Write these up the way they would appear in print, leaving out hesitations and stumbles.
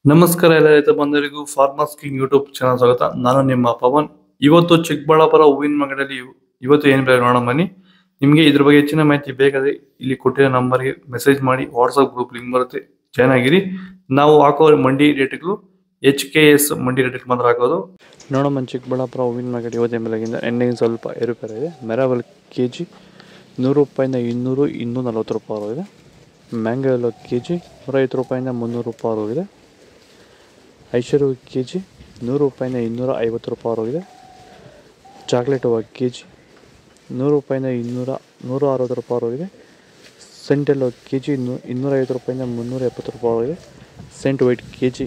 ನಮಸ್ಕಾರ ಎಲ್ಲ ರೈತ ಬಂಧುಗಳಿಗೂ ಫಾರ್ಮರ್ಸ್ ಕಿಂಗ್ ಯೂಟ್ಯೂಬ್ ಚಾನಲ್ ಸ್ವಾಗತ. ನಾನು ನಿಮ್ಮ ಪವನ್. ಇವತ್ತು ಚಿಕ್ಕಬಳ್ಳಾಪುರ ಹೂವಿನ ಮಾರ್ಕೆಟಲ್ಲಿ ಇವತ್ತು ಏನು ಬೆಲೆ ನೋಡೋಣ ಬನ್ನಿ. ನಿಮಗೆ ಇದ್ರ ಬಗ್ಗೆ ಹೆಚ್ಚಿನ ಮಾಹಿತಿ ಬೇಕಾದ್ರೆ ಇಲ್ಲಿ ಕೊಟ್ಟಿರೋ ನಂಬರ್ಗೆ ಮೆಸೇಜ್ ಮಾಡಿ, ವಾಟ್ಸ್ಆಪ್ ಗ್ರೂಪ್ ಲಿಂಕ್ ಬರುತ್ತೆ, ಜಾಯ್ನ್ ಆಗಿರಿ. ನಾವು ಹಾಕೋ ಮಂಡಿ ರೇಟ್ಗಳು HKS ಮಂಡಿ ರೇಟ್ ಮಾತ್ರ ಹಾಕೋದು. ನೋಡಮ್ಮ, ಚಿಕ್ಕಬಳ್ಳಾಪುರ ಹೂವಿನ ಮಾರ್ಕೆಟ್ ಇವತ್ತಿನ ಬೆಲೆಗಿಂತ ಎಣ್ಣೆಗೆ ಸ್ವಲ್ಪ ಏರುಪೇರು ಇದೆ. ಮೆರಾವಲ್ KG 100 ರೂಪಾಯಿಂದ 200, 240 ರೂಪಾಯಿ ಇದೆ. ಮ್ಯಾಂಗೋ ಎಲ್ಲೋ KG 150 ರೂಪಾಯಿಂದ 300 ರೂಪಾಯಿ ಹೋಗಿದೆ. ಐಶ್ವರ್ಯ KG 100 ರೂಪಾಯಿಂದ 250 ರೂಪಾಯಿ ಹೋಗಿದೆ. ಚಾಕ್ಲೇಟ್ ಹೂವು KG 100 ರೂಪಾಯಿಂದ 160 ರೂಪಾಯಿ ಹೋಗಿದೆ. ಸೆಂಟೆಲ್ಲೋ KG 250 ರೂಪಾಯಿಂದ 370 ರೂಪಾಯಿ ಹೋಗಿದೆ. ಸೆಂಟ್ ವೈಟ್ KG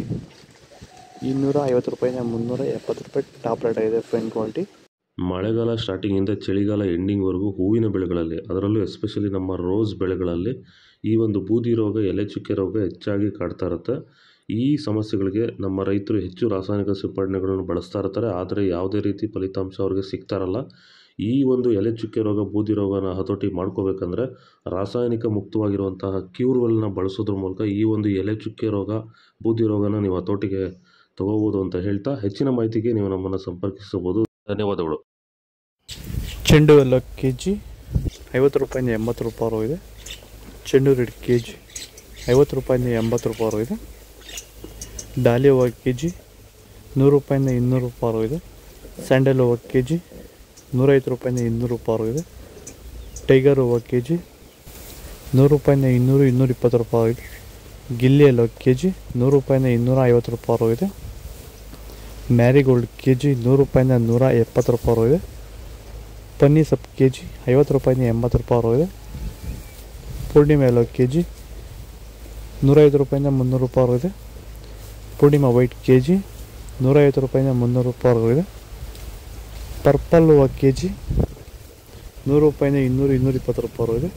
250 ರೂಪಾಯಿಂದ 370 ರೂಪಾಯಿ ಟಾಪ್ ರೇಟ್ ಆಗಿದೆ. Fine quality. ಮಳೆಗಾಲ ಸ್ಟಾರ್ಟಿಂಗಿಂದ ಚಳಿಗಾಲ ಎಂಡಿಂಗ್ವರೆಗೂ ಹೂವಿನ ಬೆಳೆಗಳಲ್ಲಿ, ಅದರಲ್ಲೂ ಎಸ್ಪೆಷಲಿ ನಮ್ಮ ರೋಸ್ ಬೆಳೆಗಳಲ್ಲಿ ಈ ಒಂದು ಬೂದಿ ರೋಗ, ಎಲೆ ಚುಕ್ಕೆ ರೋಗ ಹೆಚ್ಚಾಗಿ ಕಾಡ್ತಾ ಇರುತ್ತೆ. ಈ ಸಮಸ್ಯೆಗಳಿಗೆ ನಮ್ಮ ರೈತರು ಹೆಚ್ಚು ರಾಸಾಯನಿಕ ಸಿಂಪಡಣೆಗಳನ್ನು ಬಳಸ್ತಾ ಇರ್ತಾರೆ, ಆದರೆ ಯಾವುದೇ ರೀತಿ ಫಲಿತಾಂಶ ಅವ್ರಿಗೆ ಸಿಗ್ತಾ ಇರಲ್ಲ. ಈ ಒಂದು ಎಲೆ ಚುಕ್ಕೆ ರೋಗ, ಬೂದಿ ರೋಗನ ಹತೋಟಿ ಮಾಡ್ಕೋಬೇಕಂದ್ರೆ ರಾಸಾಯನಿಕ ಮುಕ್ತವಾಗಿರುವಂತಹ ಕ್ಯೂರ್ಗಳನ್ನ ಬಳಸೋದ್ರ ಮೂಲಕ ಈ ಒಂದು ಎಲೆ ಚುಕ್ಕೆ ರೋಗ, ಬೂದಿ ರೋಗನ ನೀವು ಹತೋಟಿಗೆ ತಗೋಬೋದು ಅಂತ ಹೇಳ್ತಾ, ಹೆಚ್ಚಿನ ಮಾಹಿತಿಗೆ ನೀವು ನಮ್ಮನ್ನು ಸಂಪರ್ಕಿಸಬಹುದು. ಧನ್ಯವಾದಗಳು. ಚೆಂಡು ಎಲ್ಲ KG 50 ರೂಪಾಯಿಂದ 80 ರೂಪಾಯಿ ಹೋಗಿದೆ. ಚೆಂಡು ರೆಡ್ KG 50 ರೂಪಾಯಿಂದ 80 ರೂಪಾಯಿ ಹೋಗಿದೆ. ಡಾಲಿ ಹೂವು KG 100 ರೂಪಾಯಿಂದ 200 ರೂಪಾಯಿ ಹೋಗಿದೆ. ಸ್ಯಾಂಡಲ್ ಹೂವು KG 150 ರೂಪಾಯಿಂದ 200 ರೂಪಾಯಿ ಹೋಗಿದೆ. ಟೈಗರ್ ಹೂವು KG 100 ರೂಪಾಯಿಂದ 200, 220 ರೂಪಾಯಿ ಹೋಗಿದೆ. ಗಿಲ್ಲಿ ಎಲ್ಲೋ KG 100 ರೂಪಾಯಿಂದ 250 ರೂಪಾಯಿ ಹೋಗಿದೆ. ಮ್ಯಾರಿಗೋಲ್ಡ್ KG 100 ರೂಪಾಯಿಂದ 170 ರೂಪಾಯಿ ಹೋಗಿದೆ. ಪನ್ನೀರ್ ಸೊಪ್ಪು KG 50 ರೂಪಾಯಿಂದ 80 ರೂಪಾಯಿ ಹೋಗಿದೆ. ಪೂರ್ಣಿಮಾ ಎಲ್ಲೋ KG 150 ರೂಪಾಯಿಂದ 300 ರೂಪಾಯಿ ಹೋಗಿದೆ. ಪೂರ್ಣಿಮಾ ವೈಟ್ KG 150 ರೂಪಾಯಿಂದ 300 ರೂಪಾಯಿ ಹೋಗಿದೆ. ಪರ್ಪಲ್ ಹೂವು KG 100 ರೂಪಾಯಿಂದ 200, 220 ರೂಪಾಯಿ ಹೋಗಿದೆ.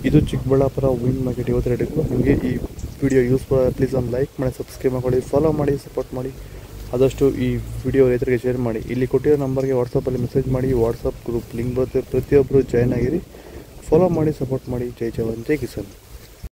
ಇದು ಚಿಕ್ಕಬಳ್ಳಾಪುರ ಹೂವಿನ ಮಾರ್ಕೆಟ್ ಇವತ್ತು ರೇಟ್ಗಳು. ನಿಮಗೆ ಈ ವಿಡಿಯೋ ಯೂಸ್ಫುಲ್ ಆದರೆ ಪ್ಲೀಸ್ ಒಂದು ಲೈಕ್ ಮಾಡಿ, ಸಬ್ಸ್ಕ್ರೈಬ್ ಮಾಡಿ, ಫಾಲೋ ಮಾಡಿ, ಸಪೋರ್ಟ್ ಮಾಡಿ. ಆದಷ್ಟು ಈ ವಿಡಿಯೋ ರೈತರಿಗೆ ಶೇರ್ ಮಾಡಿ. ಇಲ್ಲಿ ಕೊಟ್ಟಿರೋ ನಂಬರ್ಗೆ ವಾಟ್ಸಪ್ಪಲ್ಲಿ ಮೆಸೇಜ್ ಮಾಡಿ, ವಾಟ್ಸಪ್ ಗ್ರೂಪ್ ಲಿಂಕ್ ಬರುತ್ತೆ, ಪ್ರತಿಯೊಬ್ಬರು ಜಾಯ್ನ್ ಆಗಿರಿ, ಫಾಲೋ ಮಾಡಿ, ಸಪೋರ್ಟ್ ಮಾಡಿ. ಜೈ ಜವಾನ್, ಜೈ ಕಿಸಾನ್.